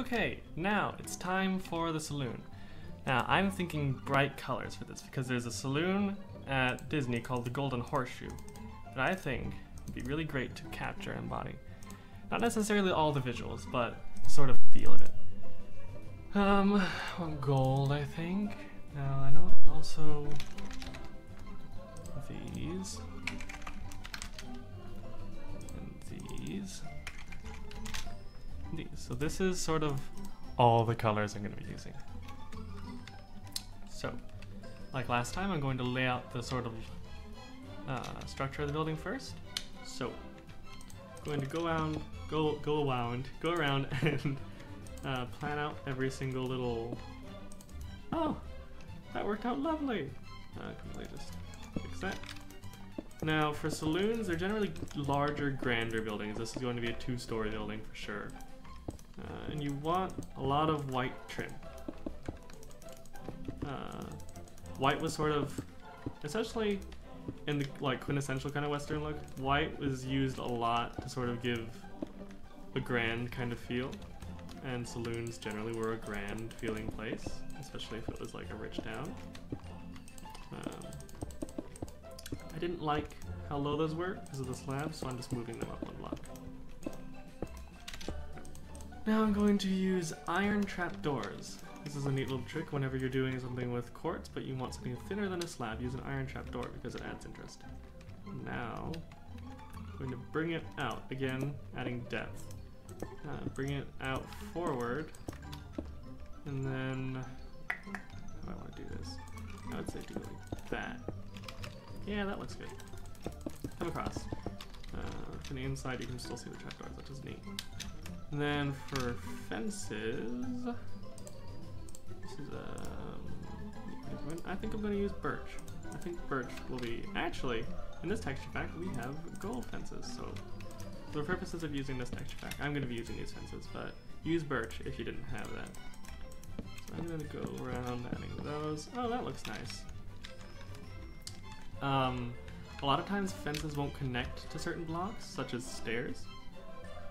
Okay, now it's time for the saloon. Now I'm thinking bright colors for this because there's a saloon at Disney called the Golden Horseshoe that I think would be really great to capture and embody. Not necessarily all the visuals, but sort of feel of it. Gold, I think. Now I know there's also these and these. So this is sort of all the colors I'm going to be using. So, like last time, I'm going to lay out the sort of structure of the building first. So, I'm going to go around and plan out every single little. Oh, that worked out lovely. Completely just fix that. Now, for saloons, they're generally larger, grander buildings. This is going to be a 2-story building for sure. And you want a lot of white trim. White was sort of, essentially, in the quintessential kind of Western look, white was used a lot to sort of give a grand kind of feel. And saloons generally were a grand feeling place, especially if it was like a rich town. I didn't like how low those were because of the slabs, so I'm just moving them up 1 block. Now I'm going to use iron trapdoors. This is a neat little trick whenever you're doing something with quartz, but you want something thinner than a slab, use an iron trapdoor because it adds interest. Now, I'm going to bring it out, again, adding depth. Bring it out forward, and then, how do I want to do this? I would say do it like that. Yeah, that looks good. Come across. From the inside you can still see the trapdoors, which is neat. And then for fences, this is I think I'm going to use birch. I think birch will be, actually, in this texture pack we have gold fences, so for the purposes of using this texture pack, I'm going to be using these fences, but use birch if you didn't have that. So I'm going to go around adding those. Oh, that looks nice. A lot of times fences won't connect to certain blocks, such as stairs.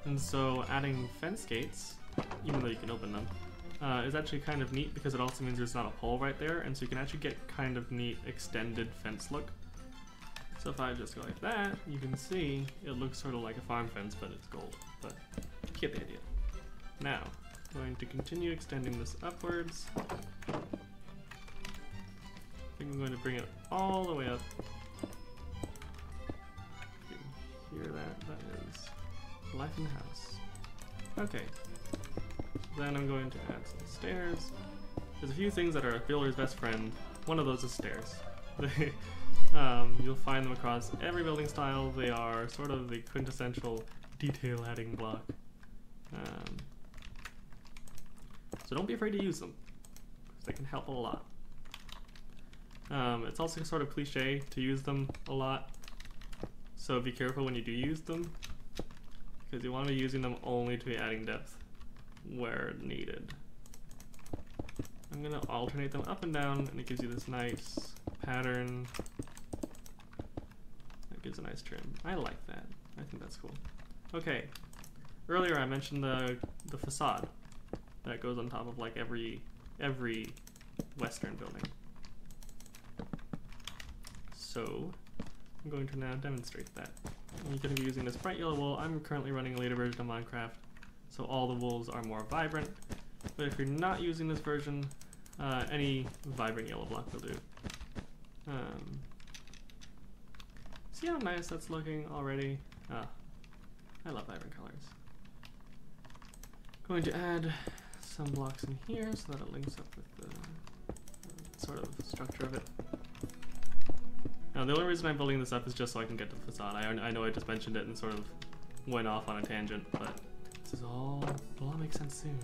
And so adding fence gates, even though you can open them, is actually kind of neat because it also means there's not a pole right there, and so you can actually get kind of neat extended fence look. So if I just go like that, you can see it looks sort of like a farm fence, but it's gold. But you get the idea. Now, I'm going to continue extending this upwards. I think I'm going to bring it all the way up. You can hear that? That is life in the house. Okay. Then I'm going to add some stairs. There's a few things that are a builder's best friend. One of those is stairs. You'll find them across every building style. They are sort of the quintessential detail adding block. So don't be afraid to use them, because they can help a lot. It's also sort of cliche to use them a lot, so be careful when you do use them, because you want to be using them only to be adding depth where needed. I'm going to alternate them up and down, and it gives you this nice pattern. That gives a nice trim. I like that. I think that's cool. Okay, earlier I mentioned the facade that goes on top of like every Western building. So I'm going to now demonstrate that. I'm going to be using this bright yellow wool. I'm currently running a later version of Minecraft, so all the wools are more vibrant. But if you're not using this version, any vibrant yellow block will do. See how nice that's looking already? I love vibrant colors. Going to add some blocks in here so that it links up with the sort of structure of it. Now the only reason I'm building this up is just so I can get to the facade. I know I just mentioned it and sort of went off on a tangent, but it'll all make sense soon.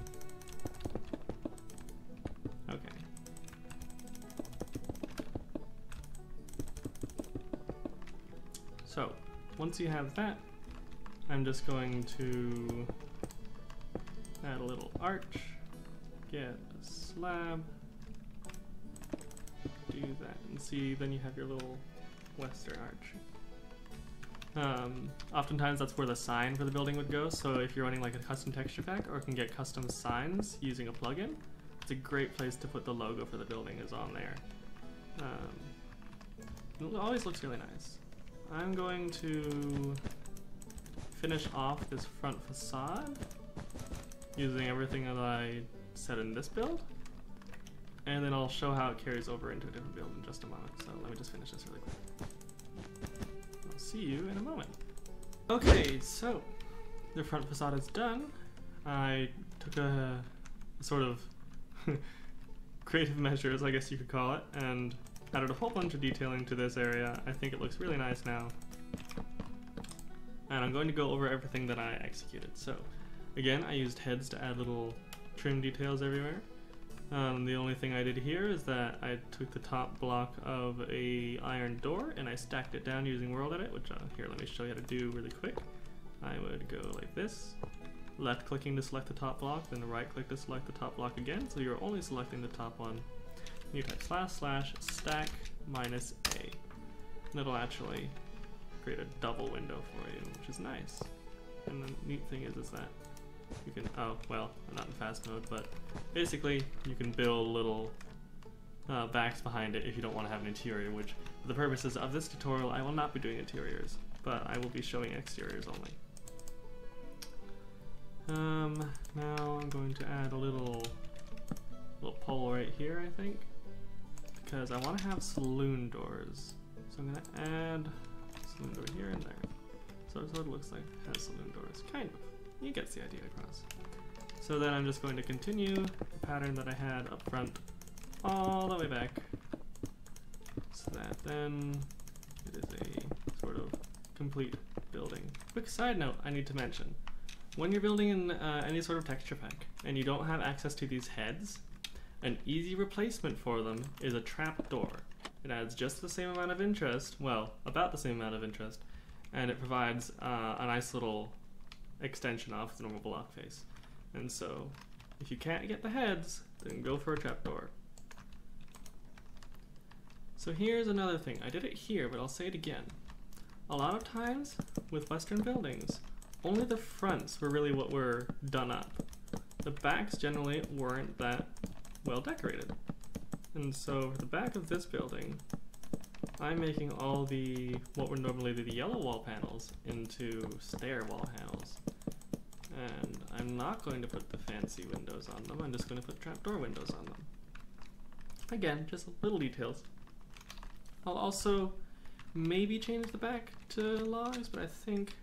Okay. So, once you have that, I'm just going to add a little arch, get a slab, do that, and see, then you have your little western arch. Oftentimes that's where the sign for the building would go, so if you're running like a custom texture pack or can get custom signs using a plugin, it's a great place to put the logo for the building is on there. It always looks really nice. I'm going to finish off this front facade using everything that I said in this build, and then I'll show how it carries over into a different build in just a moment. So let me just finish this really quick. I'll see you in a moment. Okay, so the front facade is done. I took a sort of creative measures, I guess you could call it, and added a whole bunch of detailing to this area. I think it looks really nice now. And I'm going to go over everything that I executed. So again, I used heads to add little trim details everywhere. The only thing I did here is that I took the top block of a iron door and I stacked it down using World Edit, which here, let me show you how to do really quick. I would go like this, left clicking to select the top block, then right click to select the top block again, so you're only selecting the top one. And you type // stack minus A. And it'll actually create a double window for you, which is nice. And the neat thing is that you can, oh, well, I'm not in fast mode, but basically you can build little backs behind it if you don't want to have an interior, which for the purposes of this tutorial, I will not be doing interiors, but I will be showing exteriors only. Now I'm going to add a little pole right here, I think, because I want to have saloon doors. So I'm going to add saloon door here and there. So that's what it looks like. It has saloon doors, kind of. You get the idea across. So then I'm just going to continue the pattern that I had up front all the way back, so that then it is a sort of complete building. Quick side note I need to mention. When you're building in any sort of texture pack and you don't have access to these heads, an easy replacement for them is a trap door. It adds just the same amount of interest, well, about the same amount of interest, and it provides a nice little extension off the normal block face. And so if you can't get the heads, then go for a trapdoor. So here's another thing. I did it here, but I'll say it again. A lot of times with Western buildings, only the fronts were really what were done up. The backs generally weren't that well decorated. And so for the back of this building, I'm making all the, what would normally be the yellow wall panels, into stair wall panels. And I'm not going to put the fancy windows on them, I'm just going to put trapdoor windows on them. Again, just little details. I'll also maybe change the back to logs, but I think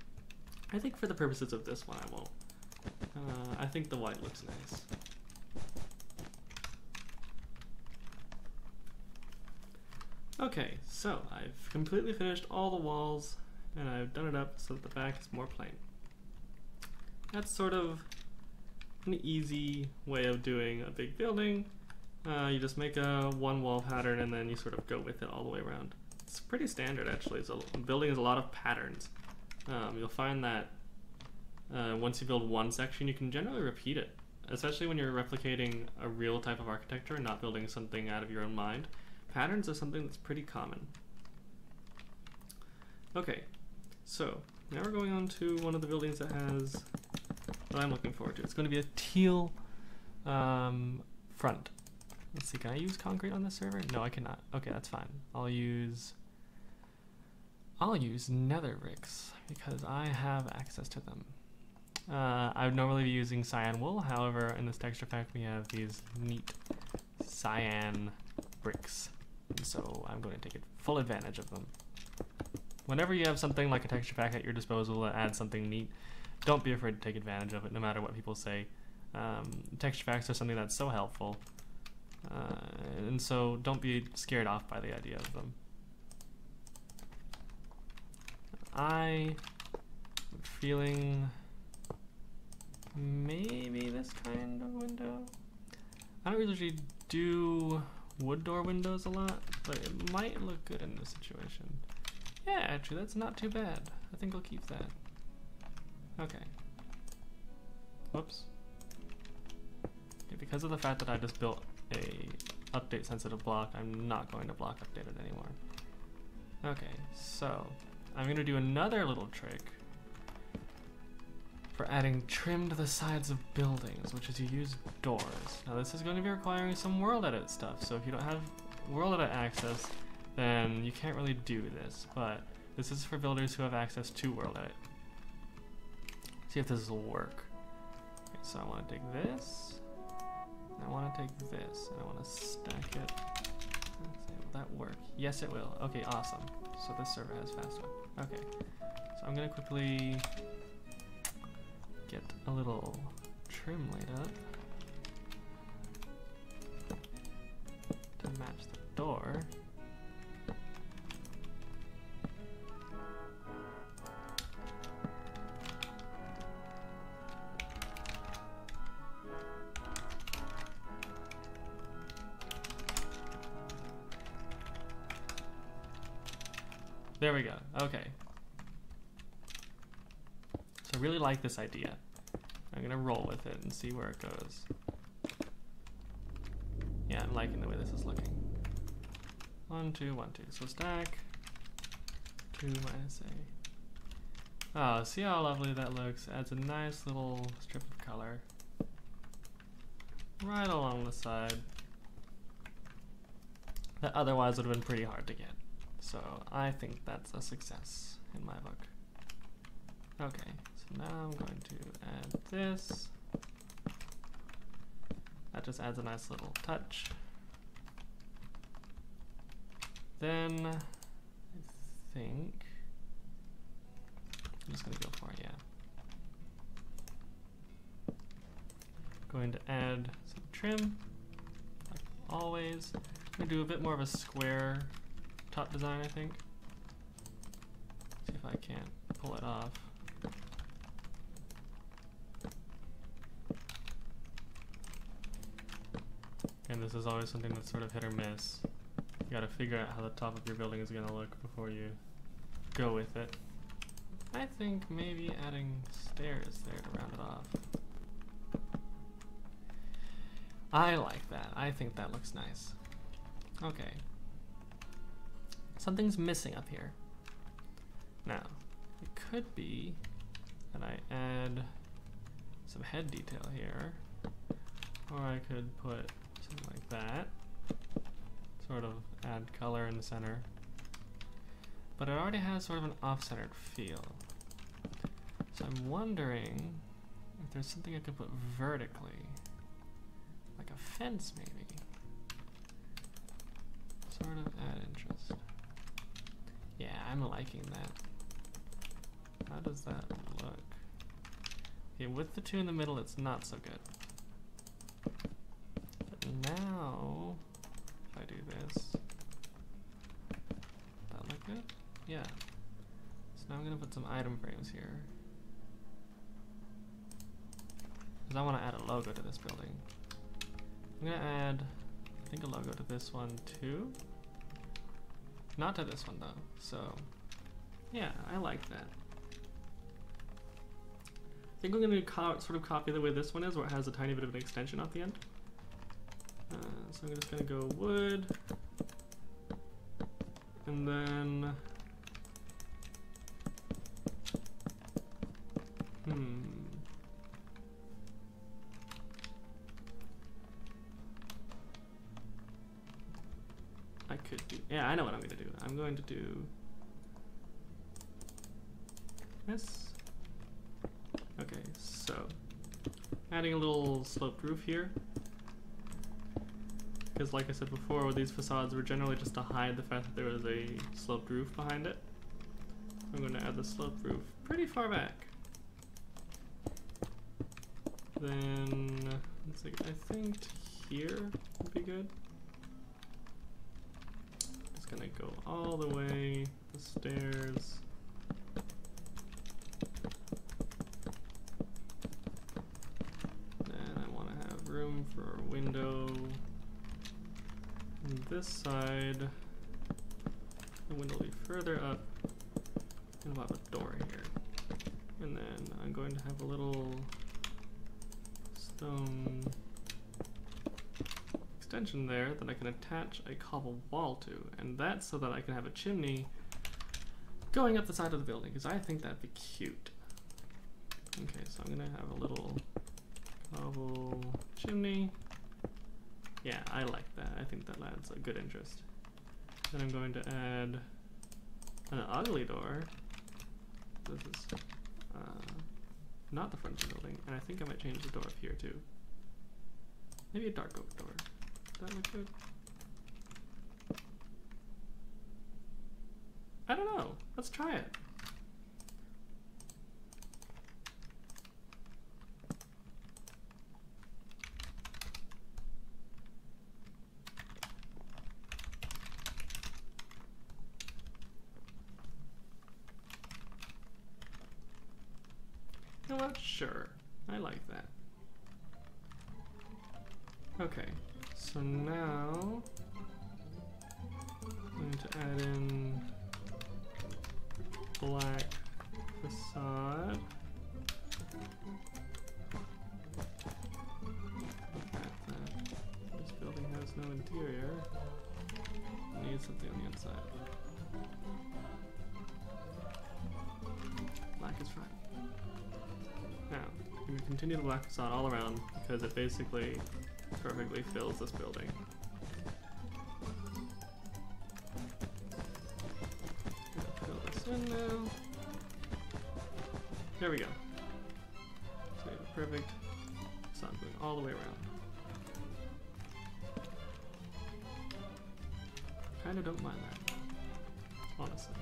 for the purposes of this one I won't. I think the white looks nice. Okay, so I've completely finished all the walls and I've done it up so that the back is more plain. That's sort of an easy way of doing a big building. You just make a one wall pattern and then you sort of go with it all the way around. It's pretty standard actually, so building is a lot of patterns. You'll find that once you build one section you can generally repeat it, especially when you're replicating a real type of architecture and not building something out of your own mind. Patterns are something that's pretty common. Okay, so now we're going on to one of the buildings that has, that I'm looking forward to. It's going to be a teal front. Let's see, can I use concrete on this server? No, I cannot. Okay, that's fine. I'll use nether bricks because I have access to them. I would normally be using cyan wool, however in this texture pack we have these neat cyan bricks, and so I'm going to take full advantage of them. Whenever you have something like a texture pack at your disposal that adds something neat, don't be afraid to take advantage of it no matter what people say. Texture packs are something that's so helpful, and so don't be scared off by the idea of them. I'm feeling maybe this kind of window. I don't usually do wood door windows a lot, but it might look good in this situation. Yeah, actually, that's not too bad. I think I'll keep that. Okay. Whoops. Okay, because of the fact that I just built a update sensitive block, I'm not going to block update it anymore. Okay, so I'm gonna do another little trick for adding trim to the sides of buildings, which is you use doors. Now this is going to be requiring some world edit stuff, so if you don't have world edit access, then you can't really do this, but this is for builders who have access to world edit. See if this will work. Okay, so I want to take this, and I want to take this, and I want to stack it. Let's see, will that work? Yes, it will. Okay, awesome. So this server has fast web. Okay, so I'm gonna quickly get a little trim laid up to match the door. There we go. Okay. So I really like this idea. I'm gonna roll with it and see where it goes. Yeah, I'm liking the way this is looking. 1, 2, 1, 2. So stack 2 minus A. Oh, see how lovely that looks? Adds a nice little strip of color right along the side that otherwise would have been pretty hard to get. So I think that's a success in my book. Okay, so now I'm going to add this. That just adds a nice little touch. Then I think I'm just gonna go for it, yeah. Going to add some trim, like always. I'm gonna do a bit more of a square top design, I think. See if I can't pull it off. And this is always something that's sort of hit or miss. You gotta figure out how the top of your building is gonna look before you go with it. I think maybe adding stairs there to round it off. I like that. I think that looks nice. Okay. Something's missing up here. Now, it could be that I add some head detail here, or I could put something like that, sort of add color in the center, but it already has sort of an off-centered feel. So I'm wondering if there's something I could put vertically, like a fence maybe, sort of add interest. Yeah, I'm liking that. How does that look? Okay, with the 2 in the middle, it's not so good. But now, if I do this, that look good? Yeah. So now I'm gonna put some item frames here, because I want to add a logo to this building. I'm gonna add, I think, a logo to this one too. Not to this one though, so yeah, I like that. I think I'm going to sort of copy the way this one is, where it has a tiny bit of an extension at the end. So I'm just going to go wood, and then I could do, yeah, I know what I'm going to do. I'm going to do this. Okay, so adding a little sloped roof here, because like I said before, these facades were generally just to hide the fact that there was a sloped roof behind it. I'm going to add the sloped roof pretty far back. Then, let's see, I think here would be good. Just gonna go all the way, the stairs. Then I want to have room for a window. On this side, the window will be further up, and we'll have a door here. And then I'm going to have a little stone extension there that I can attach a cobble wall to, and that's so that I can have a chimney going up the side of the building because I think that'd be cute. Okay, so I'm gonna have a little cobble chimney. Yeah, I like that. I think that adds a good interest. Then I'm going to add an ugly door. This is not the front of the building, and I think I might change the door up here too. Maybe a dark oak door. Does that look good? I don't know. Let's try it. You know what? Sure. I like that. Okay, so now I'm going to add in black facade. The fact that this building has no interior, it needs something on the inside. Black is fine. Now, we can continue the black facade all around because it basically perfectly fills this building. Fill this in now. There we go. So we have a perfect facade going all the way around. Kinda don't mind that, honestly.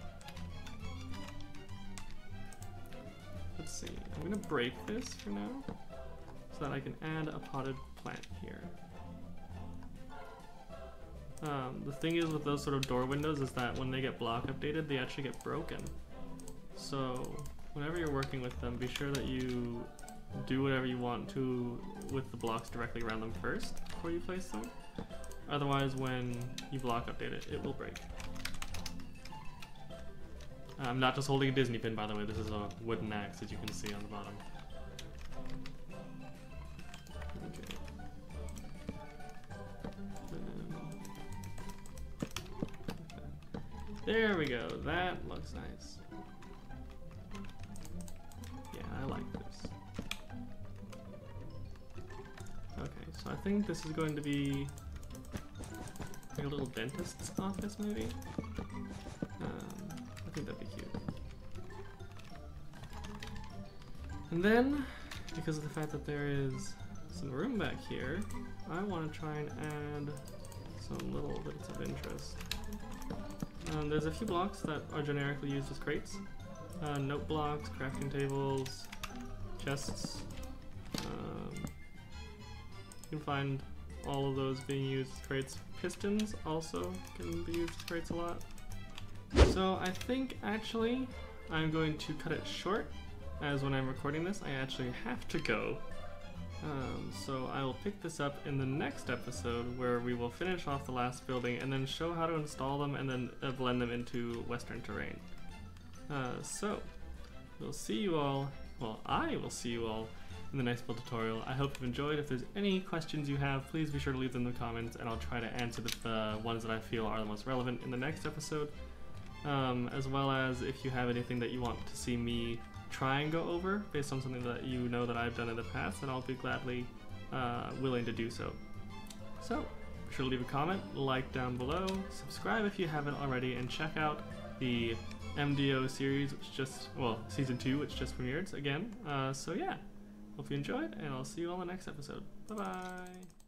Let's see, I'm gonna break this for now so that I can add a potted plant here. The thing is with those sort of door windows is that when they get block updated, they actually get broken. So whenever you're working with them, be sure that you do whatever you want to with the blocks directly around them first before you place them. Otherwise, when you block update it, it will break. I'm not just holding a Disney pin, by the way. This is a wooden axe, as you can see on the bottom. Okay. There we go. That looks nice. Yeah, I like this. Okay, so I think this is going to be like a little dentist's office, maybe. I think that'd be cute. And then, because of the fact that there is some room back here, I want to try and add some little bits of interest. There's a few blocks that are generically used as crates. Note blocks, crafting tables, chests. You can find all of those being used as crates. Pistons also can be used as crates a lot. So I think actually I'm going to cut it short, as when I'm recording this I actually have to go. So I will pick this up in the next episode where we will finish off the last building and then show how to install them and then blend them into Western terrain. So we'll see you all, well, I will see you all in the next build tutorial. I hope you've enjoyed. If there's any questions you have, please be sure to leave them in the comments and I'll try to answer the ones that I feel are the most relevant in the next episode. As well as if you have anything that you want to see me try and go over based on something that you know that I've done in the past, then I'll be gladly willing to do so. So, be sure to leave a comment, like down below, subscribe if you haven't already, and check out the MDO series, which just, well, season 2, which just premiered again. So yeah, hope you enjoyed, and I'll see you all in the next episode. Bye bye!